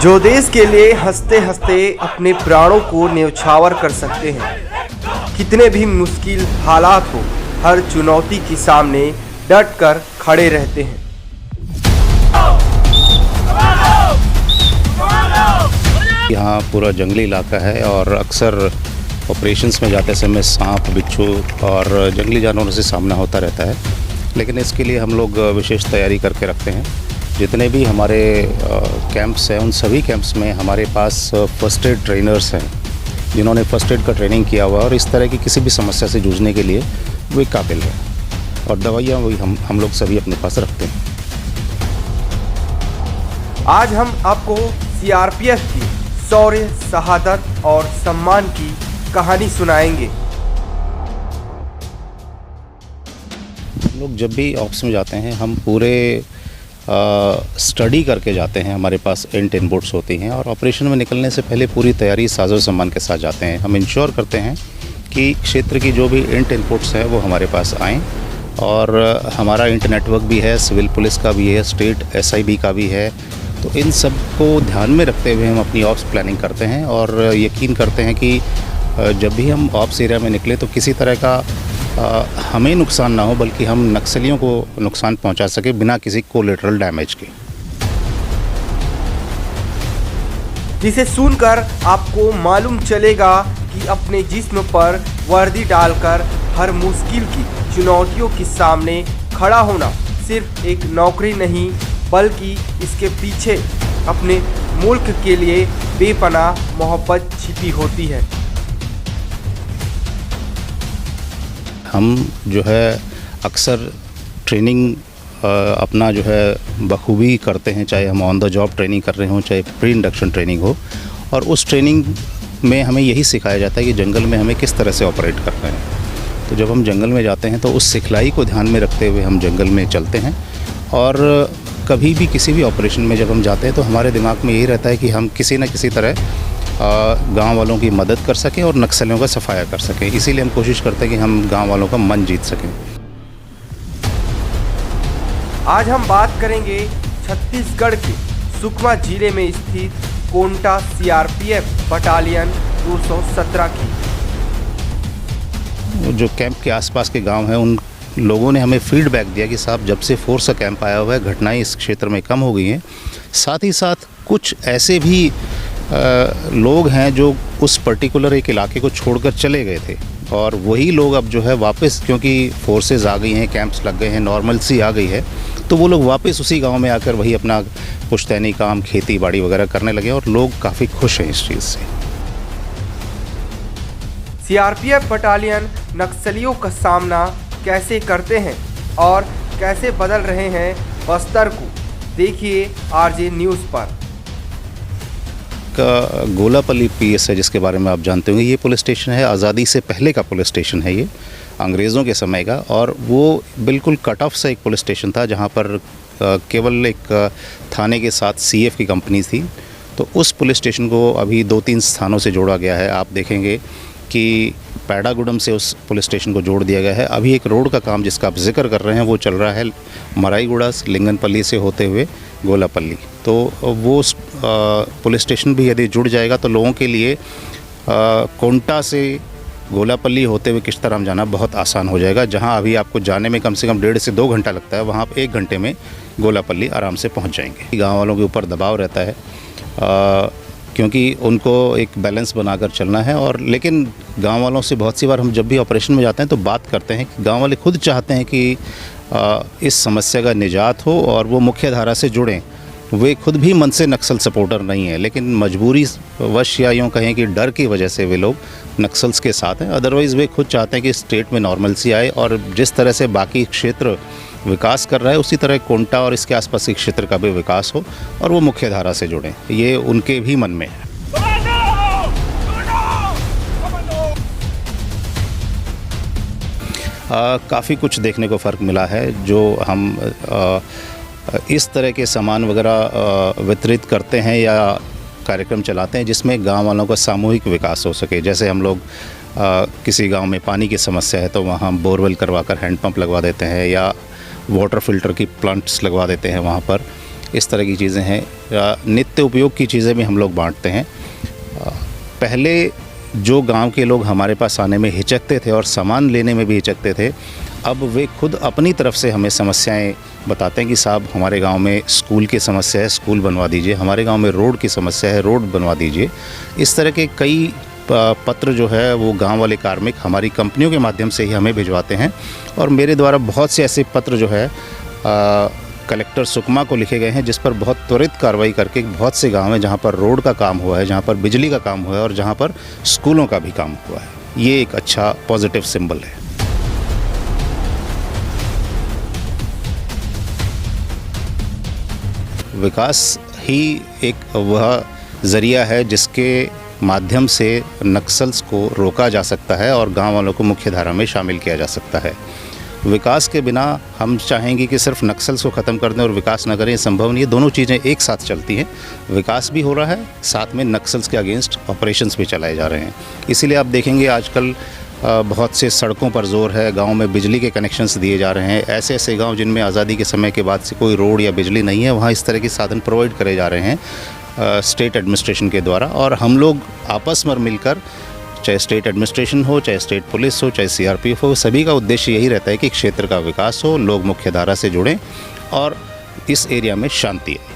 जो देश के लिए हंसते हंसते अपने प्राणों को न्यौछावर कर सकते हैं। कितने भी मुश्किल हालात हो, हर चुनौती के सामने डट कर खड़े रहते हैं। यहाँ पूरा जंगली इलाका है और अक्सर ऑपरेशंस में जाते समय सांप, बिच्छू और जंगली जानवरों से सामना होता रहता है, लेकिन इसके लिए हम लोग विशेष तैयारी करके रखते हैं। जितने भी हमारे कैंप्स हैं, उन सभी कैंप्स में हमारे पास फर्स्ट एड ट्रेनर्स हैं जिन्होंने फर्स्ट एड का ट्रेनिंग किया हुआ है और इस तरह की किसी भी समस्या से जूझने के लिए वे काबिल हैं, और दवाइयाँ वही हम लोग सभी अपने पास रखते हैं। आज हम आपको सीआरपीएफ की शौर्य, शहादत और सम्मान की कहानी सुनाएंगे। लोग जब भी ऑप्स में जाते हैं, हम पूरे स्टडी करके जाते हैं। हमारे पास एंट इनपुट्स होती हैं और ऑपरेशन में निकलने से पहले पूरी तैयारी साजो सामान के साथ जाते हैं। हम इंश्योर करते हैं कि क्षेत्र की जो भी एंट इनपुट्स हैं वो हमारे पास आएँ, और हमारा इंट नेटवर्क भी है, सिविल पुलिस का भी है, स्टेट SIB का भी है। तो इन सब को ध्यान में रखते हुए हम अपनी ऑप्स प्लानिंग करते हैं और यकीन करते हैं कि जब भी हम ऑप्स एरिया में निकले तो किसी तरह का हमें नुकसान ना हो, बल्कि हम नक्सलियों को नुकसान पहुंचा सके बिना किसी कोलेटरल डैमेज के। जिसे सुनकर आपको मालूम चलेगा कि अपने जिस्म पर वर्दी डालकर हर मुश्किल की चुनौतियों के सामने खड़ा होना सिर्फ एक नौकरी नहीं, बल्कि इसके पीछे अपने मुल्क के लिए बेपनाह मोहब्बत छिपी होती है। हम जो है अक्सर ट्रेनिंग अपना जो है बखूबी करते हैं, चाहे हम ऑन द जॉब ट्रेनिंग कर रहे हों, चाहे प्री इंडक्शन ट्रेनिंग हो, और उस ट्रेनिंग में हमें यही सिखाया जाता है कि जंगल में हमें किस तरह से ऑपरेट करना है। तो जब हम जंगल में जाते हैं तो उस सिखलाई को ध्यान में रखते हुए हम जंगल में चलते हैं, और कभी भी किसी भी ऑपरेशन में जब हम जाते हैं तो हमारे दिमाग में यही रहता है कि हम किसी न किसी तरह गांव वालों की मदद कर सकें और नक्सलियों का सफाया कर सकें। इसीलिए हम कोशिश करते हैं कि हम गांव वालों का मन जीत सकें। आज हम बात करेंगे छत्तीसगढ़ के सुकमा जिले में स्थित कोंटा CRPF बटालियन 217 की। जो कैंप के आसपास के गांव हैं, उन लोगों ने हमें फीडबैक दिया कि साहब, जब से फोर्स का कैंप आया हुआ है, घटनाएं इस क्षेत्र में कम हो गई हैं। साथ ही साथ कुछ ऐसे भी लोग हैं जो उस पर्टिकुलर एक इलाके को छोड़कर चले गए थे, और वही लोग अब जो है वापस, क्योंकि फोर्सेस आ गई हैं, कैंप्स लग गए हैं, नॉर्मलसी आ गई है, तो वो लोग वापस उसी गांव में आकर वही अपना पुश्तैनी काम, खेती बाड़ी वगैरह करने लगे, और लोग काफ़ी खुश हैं इस चीज़ से। CRPF बटालियन नक्सलियों का सामना कैसे करते हैं और कैसे बदल रहे हैं बस्तर को, देखिए RJ न्यूज़ पर। का गोलापल्ली PS है, जिसके बारे में आप जानते होंगे। ये पुलिस स्टेशन है, आज़ादी से पहले का पुलिस स्टेशन है, ये अंग्रेज़ों के समय का, और वो बिल्कुल कट ऑफ सा एक पुलिस स्टेशन था जहाँ पर केवल एक थाने के साथ CF की कंपनी थी। तो उस पुलिस स्टेशन को अभी 2-3 स्थानों से जोड़ा गया है। आप देखेंगे कि पैडागुडम से उस पुलिस स्टेशन को जोड़ दिया गया है। अभी एक रोड का काम जिसका आप जिक्र कर रहे हैं वो चल रहा है मराईगुड़ा लिंगनपल्ली से होते हुए गोलापल्ली। तो वो पुलिस स्टेशन भी यदि जुड़ जाएगा तो लोगों के लिए कोंटा से गोलापल्ली होते हुए किस तरह हम जाना बहुत आसान हो जाएगा। जहां अभी आपको जाने में कम से कम 1.5 से 2 घंटा लगता है, वहां आप 1 घंटे में गोलापल्ली आराम से पहुंच जाएंगे। गाँव वालों के ऊपर दबाव रहता है क्योंकि उनको एक बैलेंस बनाकर चलना है, और लेकिन गांव वालों से बहुत सी बार हम जब भी ऑपरेशन में जाते हैं तो बात करते हैं कि गांव वाले खुद चाहते हैं कि इस समस्या का निजात हो और वो मुख्य धारा से जुड़ें। वे खुद भी मन से नक्सल सपोर्टर नहीं है, लेकिन मजबूरी वश या यूँ कहें कि डर की वजह से वे लोग नक्सल्स के साथ हैं। अदरवाइज़ वे खुद चाहते हैं कि स्टेट में नॉर्मलसी आए, और जिस तरह से बाकी क्षेत्र विकास कर रहा है उसी तरह कोंटा और इसके आसपास के क्षेत्र का भी विकास हो और वो मुख्य धारा से जुड़ें। ये उनके भी मन में है। काफ़ी कुछ देखने को फ़र्क मिला है। जो हम इस तरह के सामान वगैरह वितरित करते हैं या कार्यक्रम चलाते हैं जिसमें गांव वालों का सामूहिक विकास हो सके। जैसे हम लोग किसी गांव में पानी की समस्या है तो वहाँ बोरवेल करवाकर हैंडपंप लगवा देते हैं, या वाटर फिल्टर की प्लांट्स लगवा देते हैं वहाँ पर। इस तरह की चीज़ें हैं। नित्य उपयोग की चीज़ें भी हम लोग बांटते हैं। पहले जो गांव के लोग हमारे पास आने में हिचकते थे और सामान लेने में भी हिचकते थे, अब वे खुद अपनी तरफ से हमें समस्याएं बताते हैं कि साहब हमारे गांव में स्कूल की समस्या है, स्कूल बनवा दीजिए, हमारे गांव में रोड की समस्या है, रोड बनवा दीजिए। इस तरह के कई पत्र जो है वो गांव वाले कार्मिक हमारी कंपनियों के माध्यम से ही हमें भिजवाते हैं, और मेरे द्वारा बहुत से ऐसे पत्र जो है कलेक्टर सुकमा को लिखे गए हैं, जिस पर बहुत त्वरित कार्रवाई करके बहुत से गांव हैं जहां पर रोड का काम हुआ है, जहां पर बिजली का काम हुआ है और जहां पर स्कूलों का भी काम हुआ है। ये एक अच्छा पॉजिटिव सिंबल है। विकास ही एक वह ज़रिया है जिसके माध्यम से नक्सल्स को रोका जा सकता है और गांव वालों को मुख्य धारा में शामिल किया जा सकता है। विकास के बिना हम चाहेंगे कि सिर्फ नक्सल्स को ख़त्म कर दें और विकास न करें, संभव नहीं है। दोनों चीज़ें एक साथ चलती हैं। विकास भी हो रहा है, साथ में नक्सल्स के अगेंस्ट ऑपरेशंस भी चलाए जा रहे हैं। इसीलिए आप देखेंगे आजकल बहुत से सड़कों पर जोर है, गांव में बिजली के कनेक्शंस दिए जा रहे हैं। ऐसे ऐसे गांव जिनमें आज़ादी के समय के बाद से कोई रोड या बिजली नहीं है, वहाँ इस तरह के साधन प्रोवाइड करे जा रहे हैं स्टेट एडमिनिस्ट्रेशन के द्वारा। और हम लोग आपस में मिलकर, चाहे स्टेट एडमिनिस्ट्रेशन हो, चाहे स्टेट पुलिस हो, चाहे सीआरपीएफ हो, सभी का उद्देश्य यही रहता है कि क्षेत्र का विकास हो, लोग मुख्य धारा से जुड़ें और इस एरिया में शांति आए।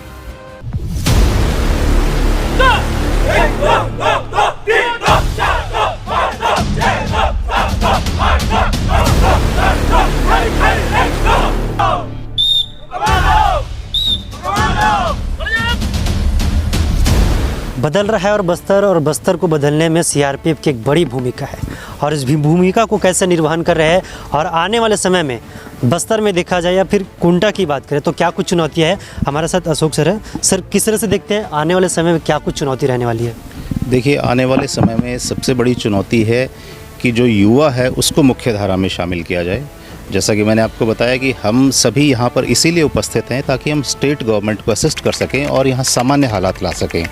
बदल रहा है और बस्तर को बदलने में सीआरपीएफ की एक बड़ी भूमिका है, और इस भूमिका को कैसे निर्वहन कर रहे हैं, और आने वाले समय में बस्तर में देखा जाए या फिर कुंटा की बात करें तो क्या कुछ चुनौतियां हैं। हमारे साथ अशोक सर है। सर, किस तरह से देखते हैं आने वाले समय में क्या कुछ चुनौती रहने वाली है? देखिए, आने वाले समय में सबसे बड़ी चुनौती है कि जो युवा है उसको मुख्य धारा में शामिल किया जाए। जैसा कि मैंने आपको बताया कि हम सभी यहाँ पर इसीलिए उपस्थित हैं ताकि हम स्टेट गवर्नमेंट को असिस्ट कर सकें और यहाँ सामान्य हालात ला सकें।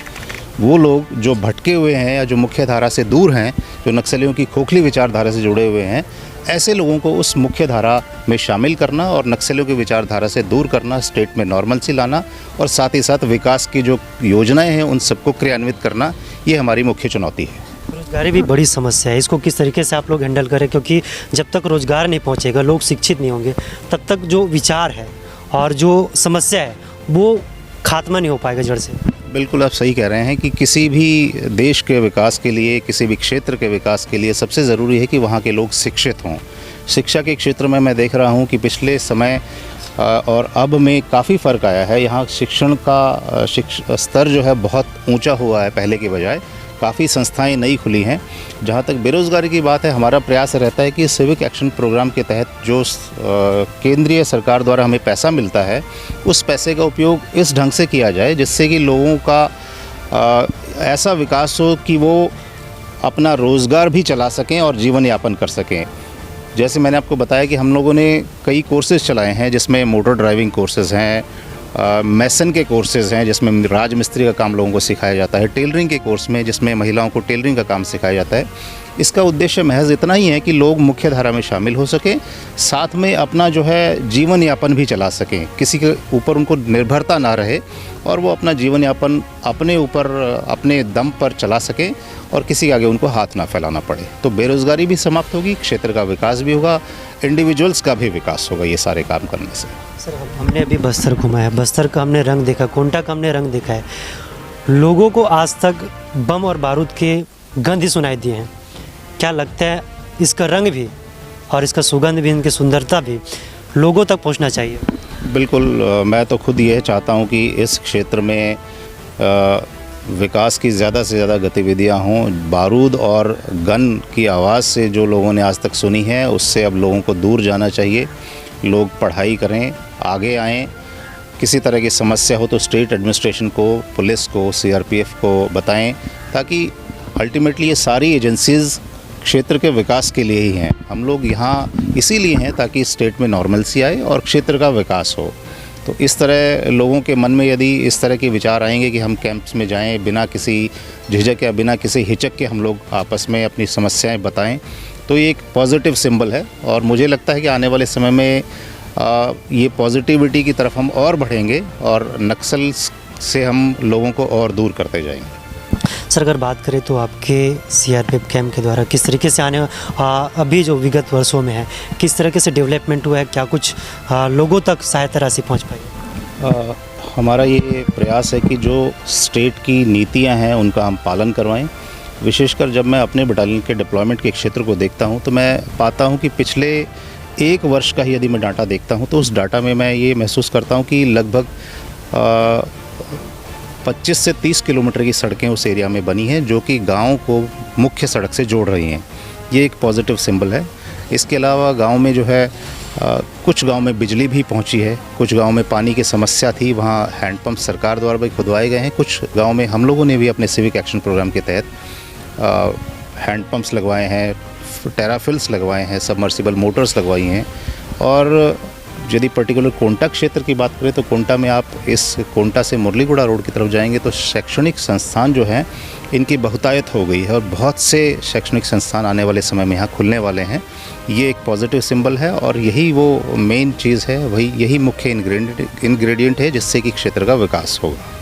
वो लोग जो भटके हुए हैं या जो मुख्य धारा से दूर हैं, जो नक्सलियों की खोखली विचारधारा से जुड़े हुए हैं, ऐसे लोगों को उस मुख्य धारा में शामिल करना और नक्सलियों की विचारधारा से दूर करना, स्टेट में नॉर्मलसी लाना और साथ ही साथ विकास की जो योजनाएं हैं उन सबको क्रियान्वित करना, ये हमारी मुख्य चुनौती है। रोजगारी भी बड़ी समस्या है, इसको किस तरीके से आप लोग हैंडल करें? क्योंकि जब तक रोजगार नहीं पहुंचेगा, लोग शिक्षित नहीं होंगे, तब तक जो विचार है और जो समस्या है वो खात्मा नहीं हो पाएगा जड़ से। बिल्कुल, आप सही कह रहे हैं कि किसी भी देश के विकास के लिए, किसी भी क्षेत्र के विकास के लिए सबसे ज़रूरी है कि वहाँ के लोग शिक्षित हों। शिक्षा के क्षेत्र में मैं देख रहा हूँ कि पिछले समय और अब में काफ़ी फ़र्क आया है। यहाँ शिक्षण का स्तर जो है बहुत ऊंचा हुआ है पहले के बजाय। काफ़ी संस्थाएं नई खुली हैं। जहाँ तक बेरोज़गारी की बात है, हमारा प्रयास रहता है कि सिविक एक्शन प्रोग्राम के तहत जो केंद्रीय सरकार द्वारा हमें पैसा मिलता है, उस पैसे का उपयोग इस ढंग से किया जाए जिससे कि लोगों का ऐसा विकास हो कि वो अपना रोज़गार भी चला सकें और जीवन यापन कर सकें। जैसे मैंने आपको बताया कि हम लोगों ने कई कोर्सेज़ चलाए हैं, जिसमें मोटर ड्राइविंग कोर्सेज़ हैं, मैसन के कोर्सेज़ हैं जिसमें राजमिस्त्री का काम लोगों को सिखाया जाता है, टेलरिंग के कोर्स में जिसमें महिलाओं को टेलरिंग का काम सिखाया जाता है। इसका उद्देश्य महज इतना ही है कि लोग मुख्य धारा में शामिल हो सकें, साथ में अपना जो है जीवन यापन भी चला सकें, किसी के ऊपर उनको निर्भरता ना रहे और वो अपना जीवन यापन अपने ऊपर, अपने दम पर चला सकें और किसी के आगे उनको हाथ ना फैलाना पड़े। तो बेरोज़गारी भी समाप्त होगी, क्षेत्र का विकास भी होगा, इंडिविजुअल्स का भी विकास होगा ये सारे काम करने से। सर, हमने अभी बस्तर घुमाया, बस्तर का हमने रंग देखा, कोंटा का हमने रंग देखा है। लोगों को आज तक बम और बारूद के गंध ही सुनाई दिए हैं। क्या लगता है इसका रंग भी और इसका सुगंध भी, इनकी सुंदरता भी लोगों तक पहुंचना चाहिए? बिल्कुल, मैं तो खुद ये चाहता हूं कि इस क्षेत्र में विकास की ज़्यादा से ज़्यादा गतिविधियां हों। बारूद और गन की आवाज़ से जो लोगों ने आज तक सुनी है, उससे अब लोगों को दूर जाना चाहिए। लोग पढ़ाई करें, आगे आएँ, किसी तरह की समस्या हो तो स्टेट एडमिनिस्ट्रेशन को, पुलिस को, सीआरपीएफ को बताएं, ताकि अल्टीमेटली ये सारी एजेंसीज़ क्षेत्र के विकास के लिए ही हैं। हम लोग यहाँ इसीलिए हैं ताकि स्टेट में नॉर्मलसी आए और क्षेत्र का विकास हो। तो इस तरह लोगों के मन में यदि इस तरह के विचार आएंगे कि हम कैंप्स में जाएं, बिना किसी झिझक या बिना किसी हिचक के हम लोग आपस में अपनी समस्याएं बताएं, तो ये एक पॉजिटिव सिंबल है। और मुझे लगता है कि आने वाले समय में ये पॉजिटिविटी की तरफ हम और बढ़ेंगे और नक्सल से हम लोगों को और दूर करते जाएंगे। सर अगर बात करें तो आपके सीआरपीएफ कैंप के द्वारा किस तरीके से अभी जो विगत वर्षों में है किस तरीके से डेवलपमेंट हुआ है, क्या कुछ लोगों तक सहायता राशि पहुंच पाई? हमारा ये प्रयास है कि जो स्टेट की नीतियां हैं उनका हम पालन करवाएं। विशेषकर जब मैं अपने बटालियन के डिप्लॉयमेंट के क्षेत्र को देखता हूं तो मैं पाता हूं कि पिछले एक वर्ष का ही यदि मैं डाटा देखता हूं तो उस डाटा में मैं ये महसूस करता हूं कि लगभग 25 से 30 किलोमीटर की सड़कें उस एरिया में बनी हैं जो कि गाँव को मुख्य सड़क से जोड़ रही हैं। ये एक पॉजिटिव सिंबल है। इसके अलावा गांव में जो है कुछ गांव में बिजली भी पहुंची है, कुछ गांव में पानी की समस्या थी, वहां हैंडपंप सरकार द्वारा भी खुदवाए गए हैं। कुछ गांव में हम लोगों ने भी अपने सिविक एक्शन प्रोग्राम के तहत हैंडपंप्स लगवाए हैं, टेराफिल्स लगवाए हैं, सबमर्सिबल मोटर्स लगवाई हैं। और यदि पर्टिकुलर कोंटा क्षेत्र की बात करें तो कोंटा में आप इस कोंटा से मुरलीगुड़ा रोड की तरफ जाएंगे तो शैक्षणिक संस्थान जो हैं इनकी बहुतायत हो गई है और बहुत से शैक्षणिक संस्थान आने वाले समय में यहाँ खुलने वाले हैं। ये एक पॉजिटिव सिंबल है और यही वो मेन चीज़ है, वही यही मुख्य इंग्रेडिएंट है जिससे कि क्षेत्र का विकास होगा।